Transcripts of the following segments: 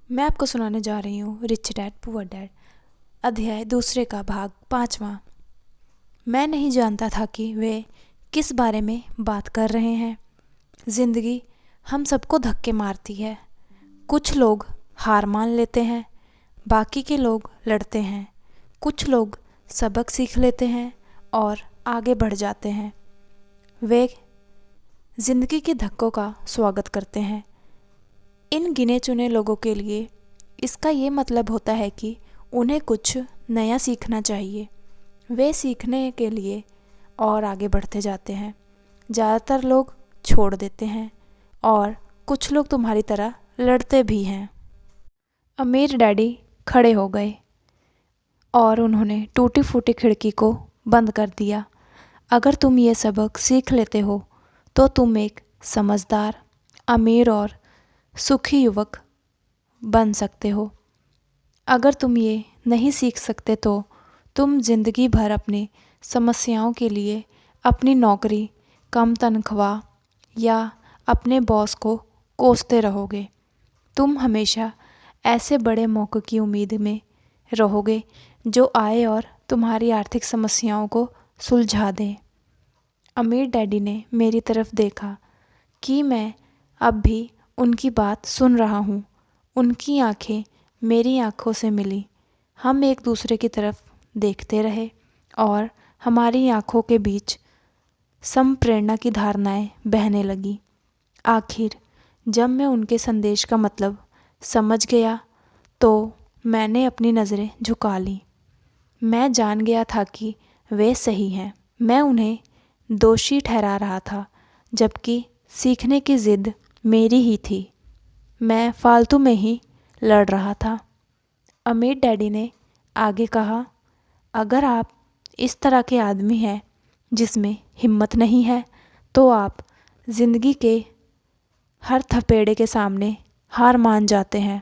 मैं आपको सुनाने जा रही हूँ रिच डैड पुअर डैड अध्याय दूसरे का भाग 5वां। मैं नहीं जानता था कि वे किस बारे में बात कर रहे हैं। ज़िंदगी हम सबको धक्के मारती है। कुछ लोग हार मान लेते हैं, बाकी के लोग लड़ते हैं। कुछ लोग सबक सीख लेते हैं और आगे बढ़ जाते हैं। वे ज़िंदगी के धक्कों का स्वागत करते हैं। इन गिने चुने लोगों के लिए इसका ये मतलब होता है कि उन्हें कुछ नया सीखना चाहिए। वे सीखने के लिए और आगे बढ़ते जाते हैं। ज़्यादातर लोग छोड़ देते हैं और कुछ लोग तुम्हारी तरह लड़ते भी हैं। अमीर डैडी खड़े हो गए और उन्होंने टूटी फूटी खिड़की को बंद कर दिया। अगर तुम ये सबक सीख लेते हो तो तुम एक समझदार, अमीर और सुखी युवक बन सकते हो। अगर तुम ये नहीं सीख सकते तो तुम ज़िंदगी भर अपनी समस्याओं के लिए अपनी नौकरी, कम तनख्वाह या अपने बॉस को कोसते रहोगे। तुम हमेशा ऐसे बड़े मौक़े की उम्मीद में रहोगे जो आए और तुम्हारी आर्थिक समस्याओं को सुलझा दे। अमीर डैडी ने मेरी तरफ देखा कि मैं अब भी उनकी बात सुन रहा हूँ। उनकी आंखें मेरी आंखों से मिली। हम एक दूसरे की तरफ देखते रहे और हमारी आंखों के बीच संप्रेरणा की धारणाएं बहने लगी। आखिर जब मैं उनके संदेश का मतलब समझ गया तो मैंने अपनी नज़रें झुका ली। मैं जान गया था कि वे सही हैं। मैं उन्हें दोषी ठहरा रहा था, जबकि सीखने की ज़िद मेरी ही थी। मैं फालतू में ही लड़ रहा था। अमीर डैडी ने आगे कहा, अगर आप इस तरह के आदमी हैं जिसमें हिम्मत नहीं है तो आप ज़िंदगी के हर थपेड़े के सामने हार मान जाते हैं।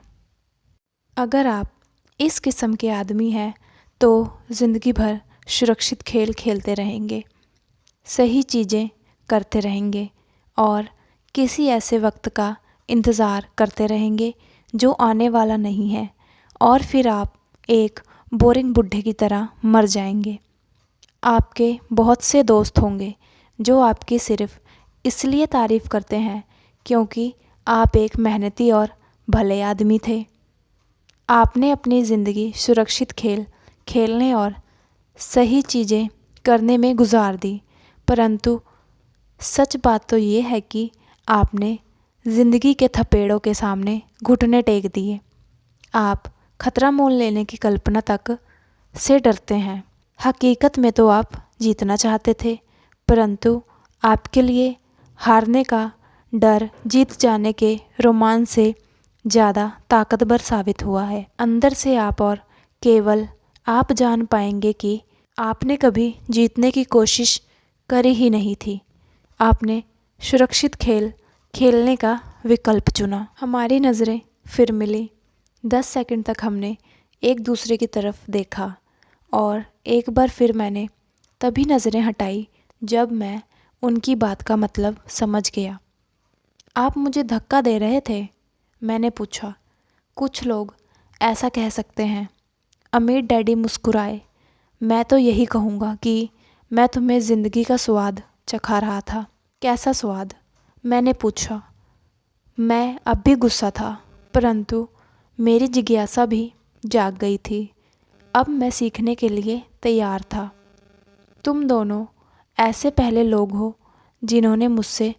अगर आप इस किस्म के आदमी हैं तो ज़िंदगी भर सुरक्षित खेल खेलते रहेंगे, सही चीज़ें करते रहेंगे और किसी ऐसे वक्त का इंतज़ार करते रहेंगे जो आने वाला नहीं है, और फिर आप एक बोरिंग बुढ़े की तरह मर जाएंगे। आपके बहुत से दोस्त होंगे जो आपकी सिर्फ़ इसलिए तारीफ़ करते हैं क्योंकि आप एक मेहनती और भले आदमी थे। आपने अपनी ज़िंदगी सुरक्षित खेल खेलने और सही चीज़ें करने में गुजार दी, परंतु सच बात तो ये है कि आपने ज़िंदगी के थपेड़ों के सामने घुटने टेक दिए। आप खतरा मोल लेने की कल्पना तक से डरते हैं। हकीकत में तो आप जीतना चाहते थे, परंतु आपके लिए हारने का डर जीत जाने के रोमांच से ज़्यादा ताकतवर साबित हुआ है। अंदर से आप और केवल आप जान पाएंगे कि आपने कभी जीतने की कोशिश करी ही नहीं थी। आपने सुरक्षित खेल खेलने का विकल्प चुना। हमारी नज़रें फिर मिली। 10 सेकंड तक हमने एक दूसरे की तरफ देखा और एक बार फिर मैंने तभी नज़रें हटाई जब मैं उनकी बात का मतलब समझ गया। आप मुझे धक्का दे रहे थे? मैंने पूछा। कुछ लोग ऐसा कह सकते हैं। अमीर डैडी मुस्कुराए। मैं तो यही कहूँगा कि मैं तुम्हें ज़िंदगी का स्वाद चखा रहा था। कैसा स्वाद? मैंने पूछा। मैं अब भी गुस्सा था, परंतु मेरी जिज्ञासा भी जाग गई थी। अब मैं सीखने के लिए तैयार था। तुम दोनों ऐसे पहले लोग हो जिन्होंने मुझसे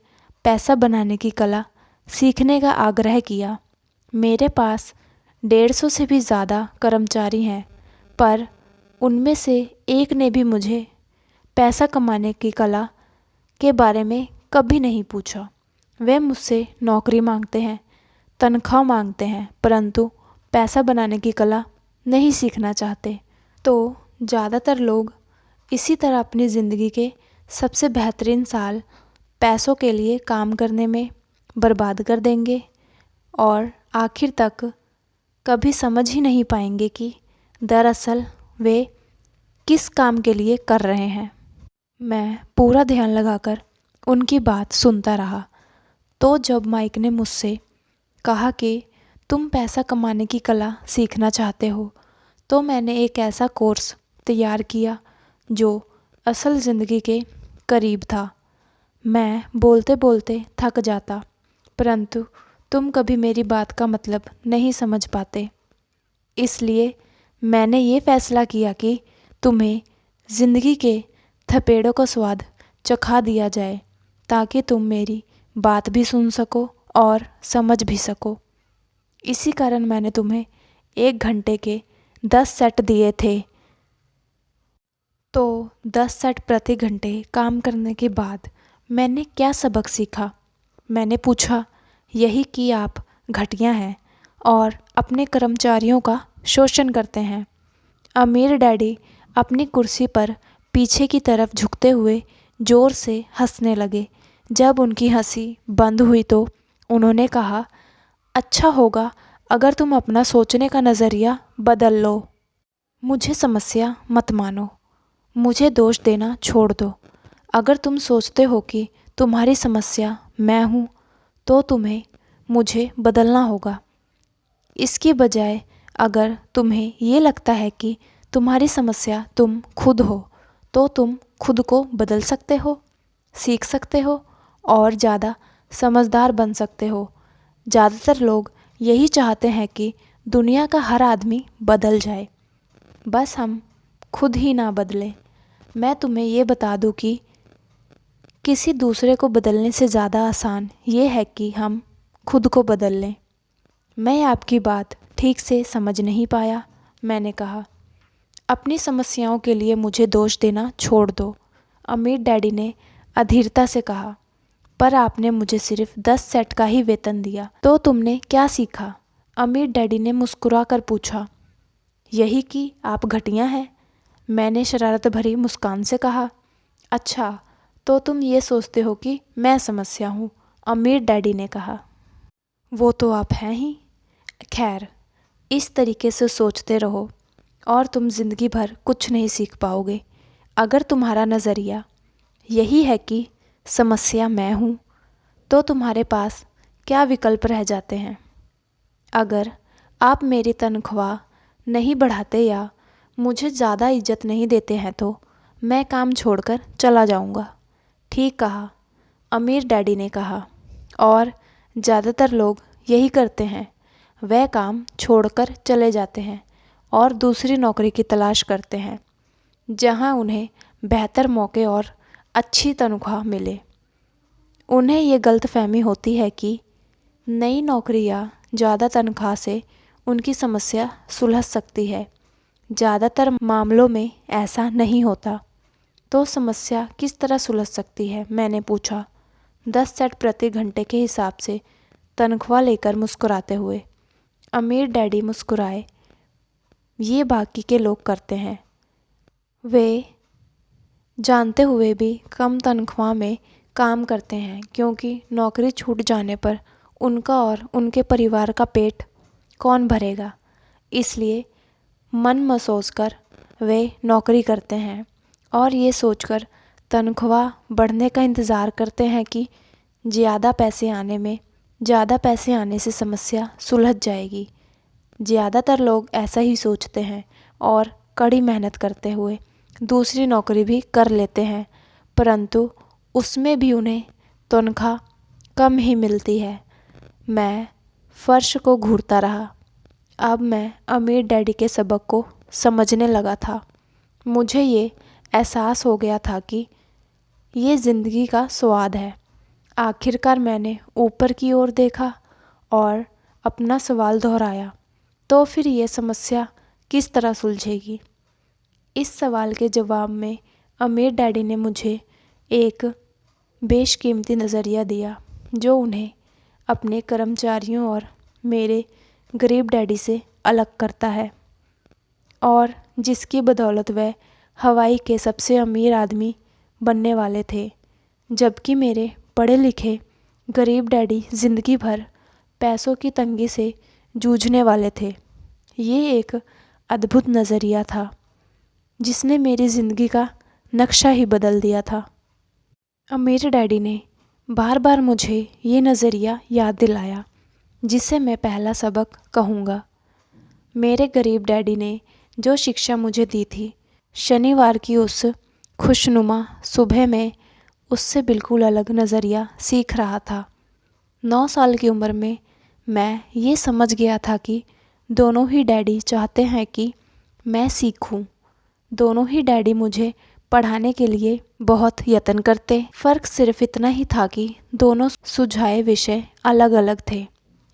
पैसा बनाने की कला सीखने का आग्रह किया। मेरे पास 150 से भी ज़्यादा कर्मचारी हैं, पर उनमें से एक ने भी मुझे पैसा कमाने की कला के बारे में कभी नहीं पूछा। वे मुझसे नौकरी मांगते हैं, तनख्वाह मांगते हैं, परंतु पैसा बनाने की कला नहीं सीखना चाहते। तो ज़्यादातर लोग इसी तरह अपनी ज़िंदगी के सबसे बेहतरीन साल पैसों के लिए काम करने में बर्बाद कर देंगे और आखिर तक कभी समझ ही नहीं पाएंगे कि दरअसल वे किस काम के लिए कर रहे हैं। मैं पूरा ध्यान लगाकर उनकी बात सुनता रहा। तो जब माइक ने मुझसे कहा कि तुम पैसा कमाने की कला सीखना चाहते हो तो मैंने एक ऐसा कोर्स तैयार किया जो असल ज़िंदगी के करीब था। मैं बोलते बोलते थक जाता, परंतु तुम कभी मेरी बात का मतलब नहीं समझ पाते। इसलिए मैंने ये फैसला किया कि तुम्हें ज़िंदगी के थपेड़ों का स्वाद चखा दिया जाए ताकि तुम मेरी बात भी सुन सको और समझ भी सको। इसी कारण मैंने तुम्हें 1 घंटे के 10 सेट दिए थे। तो 10 सेट प्रति घंटे काम करने के बाद मैंने क्या सबक सीखा? मैंने पूछा, यही कि आप घटिया हैं और अपने कर्मचारियों का शोषण करते हैं। अमीर डैडी अपनी कुर्सी पर पीछे की तरफ झुकते हुए ज़ोर से हंसने लगे। जब उनकी हंसी बंद हुई तो उन्होंने कहा, अच्छा होगा अगर तुम अपना सोचने का नज़रिया बदल लो। मुझे समस्या मत मानो, मुझे दोष देना छोड़ दो। अगर तुम सोचते हो कि तुम्हारी समस्या मैं हूँ तो तुम्हें मुझे बदलना होगा। इसकी बजाय अगर तुम्हें ये लगता है कि तुम्हारी समस्या तुम खुद हो तो तुम खुद को बदल सकते हो, सीख सकते हो और ज़्यादा समझदार बन सकते हो। ज़्यादातर लोग यही चाहते हैं कि दुनिया का हर आदमी बदल जाए, बस हम खुद ही ना बदलें। मैं तुम्हें ये बता दूं कि किसी दूसरे को बदलने से ज़्यादा आसान ये है कि हम खुद को बदल लें। मैं आपकी बात ठीक से समझ नहीं पाया, मैंने कहा। अपनी समस्याओं के लिए मुझे दोष देना छोड़ दो, अमीर डैडी ने अधीरता से कहा। पर आपने मुझे सिर्फ 10 सेट का ही वेतन दिया, तो तुमने क्या सीखा? अमीर डैडी ने मुस्कुराकर पूछा। यही कि आप घटिया हैं, मैंने शरारत भरी मुस्कान से कहा। अच्छा, तो तुम ये सोचते हो कि मैं समस्या हूँ, अमीर डैडी ने कहा। वो तो आप हैं ही। खैर, इस तरीके से सोचते रहो और तुम ज़िंदगी भर कुछ नहीं सीख पाओगे। अगर तुम्हारा नज़रिया यही है कि समस्या मैं हूँ, तो तुम्हारे पास क्या विकल्प रह जाते हैं? अगर आप मेरी तनख्वाह नहीं बढ़ाते या मुझे ज़्यादा इज्जत नहीं देते हैं तो मैं काम छोड़कर चला जाऊँगा। ठीक कहा, अमीर डैडी ने कहा। और ज़्यादातर लोग यही करते हैं, वह काम छोड़कर चले जाते हैं और दूसरी नौकरी की तलाश करते हैं जहां उन्हें बेहतर मौके और अच्छी तनख्वाह मिले। उन्हें ये गलतफहमी होती है कि नई नौकरी या ज़्यादा तनख्वाह से उनकी समस्या सुलझ सकती है। ज़्यादातर मामलों में ऐसा नहीं होता। तो समस्या किस तरह सुलझ सकती है? मैंने पूछा, 10 सेट प्रति घंटे के हिसाब से तनख्वाह लेकर मुस्कुराते हुए। अमीर डैडी मुस्कुराए। ये बाकी के लोग करते हैं। वे जानते हुए भी कम तनख्वाह में काम करते हैं क्योंकि नौकरी छूट जाने पर उनका और उनके परिवार का पेट कौन भरेगा। इसलिए मन मसोस कर वे नौकरी करते हैं और ये सोचकर तनख्वाह बढ़ने का इंतज़ार करते हैं कि ज़्यादा पैसे आने से समस्या सुलझ जाएगी। ज़्यादातर लोग ऐसा ही सोचते हैं और कड़ी मेहनत करते हुए दूसरी नौकरी भी कर लेते हैं, परंतु उसमें भी उन्हें तनख्वाह कम ही मिलती है। मैं फर्श को घूरता रहा। अब मैं अमीर डैडी के सबक को समझने लगा था। मुझे ये एहसास हो गया था कि ये ज़िंदगी का स्वाद है। आखिरकार मैंने ऊपर की ओर देखा और अपना सवाल दोहराया, तो फिर ये समस्या किस तरह सुलझेगी? इस सवाल के जवाब में अमीर डैडी ने मुझे एक बेशकीमती नज़रिया दिया जो उन्हें अपने कर्मचारियों और मेरे गरीब डैडी से अलग करता है और जिसकी बदौलत वह हवाई के सबसे अमीर आदमी बनने वाले थे, जबकि मेरे पढ़े लिखे गरीब डैडी ज़िंदगी भर पैसों की तंगी से जूझने वाले थे। ये एक अद्भुत नज़रिया था जिसने मेरी ज़िंदगी का नक्शा ही बदल दिया था। अमीर डैडी ने बार बार मुझे ये नज़रिया याद दिलाया जिसे मैं पहला सबक कहूँगा। मेरे गरीब डैडी ने जो शिक्षा मुझे दी थी, शनिवार की उस खुशनुमा सुबह में उससे बिल्कुल अलग नज़रिया सीख रहा था। 9 साल की उम्र में मैं ये समझ गया था कि दोनों ही डैडी चाहते हैं कि मैं सीखूं। दोनों ही डैडी मुझे पढ़ाने के लिए बहुत यत्न करते। फ़र्क सिर्फ इतना ही था कि दोनों सुझाए विषय अलग अलग थे।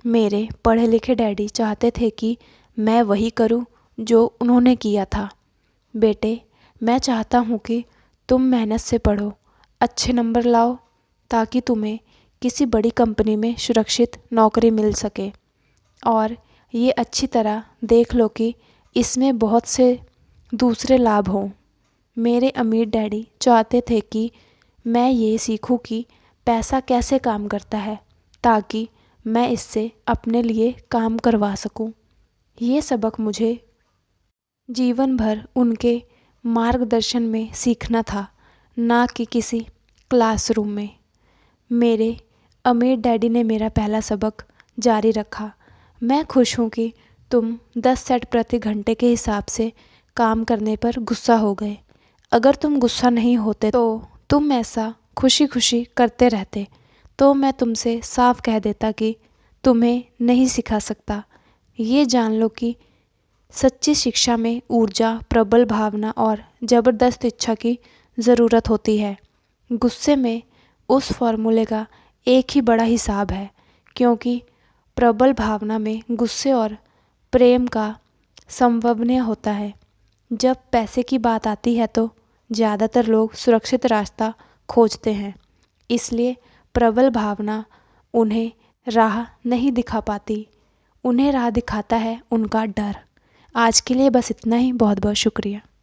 मेरे पढ़े लिखे डैडी चाहते थे कि मैं वही करूं जो उन्होंने किया था। बेटे, मैं चाहता हूं कि तुम मेहनत से पढ़ो, अच्छे नंबर लाओ, ताकि तुम्हें किसी बड़ी कंपनी में सुरक्षित नौकरी मिल सके। और ये अच्छी तरह देख लो कि इसमें बहुत से दूसरे लाभ हों। मेरे अमीर डैडी चाहते थे कि मैं ये सीखूं कि पैसा कैसे काम करता है, ताकि मैं इससे अपने लिए काम करवा सकूं। ये सबक मुझे जीवन भर उनके मार्गदर्शन में सीखना था, ना कि किसी क्लासरूम में। मेरे अमीर डैडी ने मेरा पहला सबक जारी रखा। मैं खुश हूँ कि तुम 10 सेट प्रति घंटे के हिसाब से काम करने पर गुस्सा हो गए। अगर तुम गुस्सा नहीं होते तो तुम ऐसा खुशी खुशी करते रहते, तो मैं तुमसे साफ कह देता कि तुम्हें नहीं सिखा सकता। ये जान लो कि सच्ची शिक्षा में ऊर्जा, प्रबल भावना और ज़बरदस्त इच्छा की ज़रूरत होती है। गुस्से में उस फॉर्मूले का एक ही बड़ा हिसाब है, क्योंकि प्रबल भावना में गुस्से और प्रेम का समन्वय होता है। जब पैसे की बात आती है तो ज़्यादातर लोग सुरक्षित रास्ता खोजते हैं, इसलिए प्रबल भावना उन्हें राह नहीं दिखा पाती। उन्हें राह दिखाता है उनका डर। आज के लिए बस इतना ही। बहुत बहुत शुक्रिया।